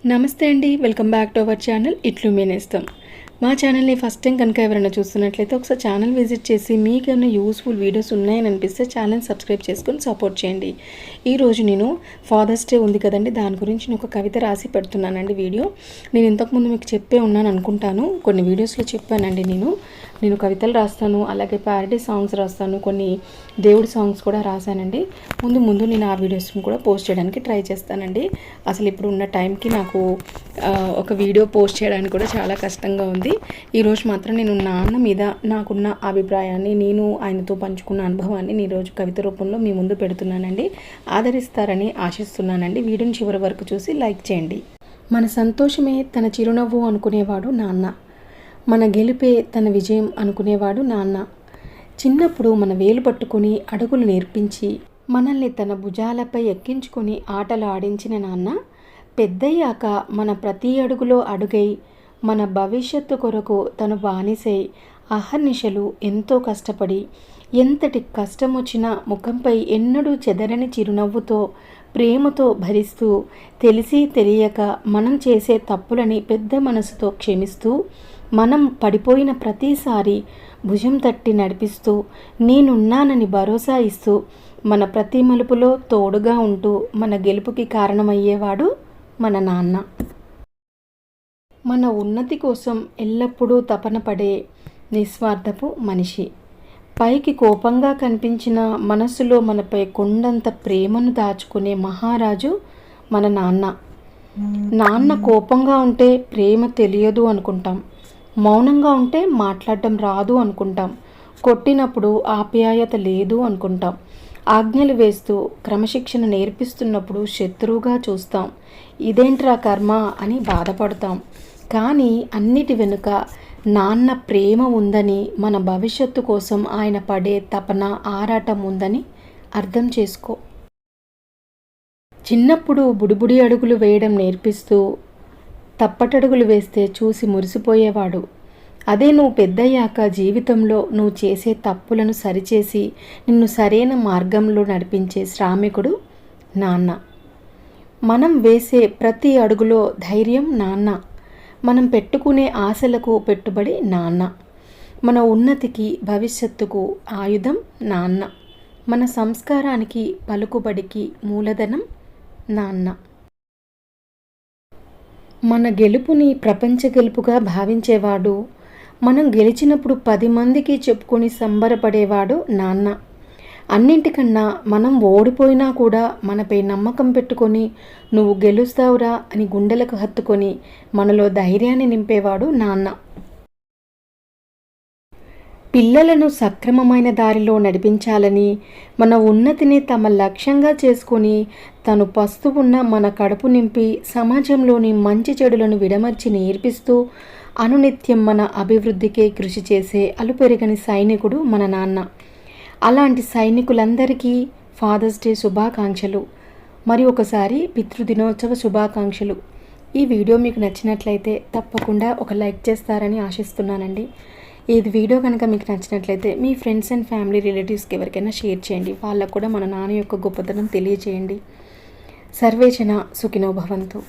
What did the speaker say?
నమస్తే అండి, welcome back to our channel ఇట్లు మీ నేస్తం. మా ఛానల్ని ఫస్ట్ టైం కనుక ఎవరైనా చూస్తున్నట్లయితే ఒకసారి ఛానల్ విజిట్ చేసి మీకు ఏమైనా యూస్ఫుల్ వీడియోస్ ఉన్నాయని అనిపిస్తే ఛానల్ సబ్స్క్రైబ్ చేసుకొని సపోర్ట్ చేయండి. ఈరోజు నేను ఫాదర్స్ డే ఉంది కదండి, దాని గురించి నేను ఒక కవిత రాసి పెడుతున్నానండి. వీడియో నేను ఇంతకుముందు మీకు చెప్పే ఉన్నాను అనుకుంటాను, కొన్ని వీడియోస్లో చెప్పానండి. నేను కవితలు రాస్తాను, అలాగే ప్యారడీ సాంగ్స్ రాస్తాను, కొన్ని దేవుడి సాంగ్స్ కూడా రాశానండి. ముందు నేను ఆ వీడియోస్ని కూడా పోస్ట్ చేయడానికి ట్రై చేస్తానండి. అసలు ఇప్పుడు ఉన్న టైంకి నాకు ఒక వీడియో పోస్ట్ చేయడానికి కూడా చాలా కష్టంగా ఉంది. ఈరోజు మాత్రం నేను నాన్న మీద నాకున్న అభిప్రాయాన్ని, నేను ఆయనతో పంచుకున్న అనుభవాన్ని ఈరోజు కవిత రూపంలో మీ ముందు పెడుతున్నానండి. ఆదరిస్తారని ఆశిస్తున్నానండి. వీడియోని చివరి వరకు చూసి లైక్ చేయండి. మన సంతోషమే తన చిరునవ్వు అనుకునేవాడు నాన్న, మన గెలుపే తన విజయం అనుకునేవాడు నాన్న. చిన్నప్పుడు మన వేలు పట్టుకొని అడుగులు నేర్పించి మనల్ని తన భుజాలపై ఎక్కించుకొని ఆటలు ఆడించిన నాన్న, పెద్దయ్యాక మన ప్రతి అడుగులో అడుగై మన భవిష్యత్తు కొరకు తను బానిసై అహర్నిశలు ఎంతో కష్టపడి ఎంతటి కష్టం వచ్చినా ముఖంపై ఎన్నడూ చెదరని చిరునవ్వుతో ప్రేమతో భరిస్తూ తెలిసి తెలియక మనం చేసే తప్పులని పెద్ద మనసుతో క్షమిస్తూ మనం పడిపోయిన ప్రతిసారి భుజం తట్టి నడిపిస్తూ నేనున్నానని భరోసా ఇస్తూ మన ప్రతి మలుపులో తోడుగా ఉంటూ మన గెలుపుకి కారణమయ్యేవాడు మన నాన్న. మన ఉన్నతి కోసం ఎల్లప్పుడూ తపన పడే నిస్వార్థపు మనిషి, పైకి కోపంగా కనిపించిన మనసులో మనపై కొండంత ప్రేమను దాచుకునే మహారాజు మన నాన్న. నాన్న కోపంగా ఉంటే ప్రేమ తెలియదు అనుకుంటాం, మౌనంగా ఉంటే మాట్లాడటం రాదు అనుకుంటాం, కొట్టినప్పుడు ఆప్యాయత లేదు అనుకుంటాం, ఆజ్ఞలు వేస్తూ క్రమశిక్షణ నేర్పిస్తున్నప్పుడు శత్రువుగా చూస్తాం, ఇదేంట్రా కర్మ అని బాధపడతాం. కానీ అన్నిటి వెనుక నాన్న ప్రేమ ఉందని, మన భవిష్యత్తు కోసం ఆయన పడే తపన ఆరాటం ఉందని అర్థం చేసుకో. చిన్నప్పుడు బుడిబుడి అడుగులు వేయడం నేర్పిస్తూ తప్పటడుగులు వేస్తే చూసి మురిసిపోయేవాడు. అదే నువ్వు పెద్దయ్యాక జీవితంలో నువ్వు చేసే తప్పులను సరిచేసి నిన్ను సరైన మార్గంలో నడిపించే శ్రామికుడు నాన్న. మనం వేసే ప్రతి అడుగులో ధైర్యం నాన్న, మనం పెట్టుకునే ఆశలకు పెట్టుబడి నాన్న, మన ఉన్నతికి భవిష్యత్తుకు ఆయుధం నాన్న, మన సంస్కారానికి పలుకుబడికి మూలధనం నాన్న. మన గెలుపుని ప్రపంచ గెలుపుగా భావించేవాడు, మనం గెలిచినప్పుడు 10 మందికి చెప్పుకొని సంబరపడేవాడు నాన్న. అన్నింటికన్నా మనం ఓడిపోయినా కూడా మనపై నమ్మకం పెట్టుకొని నువ్వు గెలుస్తావురా అని గుండెలకు హత్తుకొని మనలో ధైర్యాన్ని నింపేవాడు నాన్న. పిల్లలను సక్రమమైన దారిలో నడిపించాలని, మన ఉన్నతిని తమ లక్ష్యంగా చేసుకొని తను పస్తువున్న మన కడుపు నింపి సమాజంలోని మంచి చెడులను విడమర్చి నేర్పిస్తూ అనునిత్యం మన అభివృద్ధికే కృషి చేసే అలుపెరగని సైనికుడు మన నాన్న. అలాంటి సైనికులందరికీ ఫాదర్స్ డే శుభాకాంక్షలు. మరి ఒకసారి పితృదినోత్సవ శుభాకాంక్షలు. ఈ వీడియో మీకు నచ్చినట్లయితే తప్పకుండా ఒక లైక్ చేస్తారని ఆశిస్తున్నానండి. ఈ వీడియో కనుక మీకు నచ్చినట్లయితే మీ ఫ్రెండ్స్ అండ్ ఫ్యామిలీ రిలేటివ్స్కి ఎవరికైనా షేర్ చేయండి. వాళ్ళకు కూడా మన నాన్న యొక్క గొప్పతనం తెలియజేయండి. సర్వేజన సుఖినో భవంతు.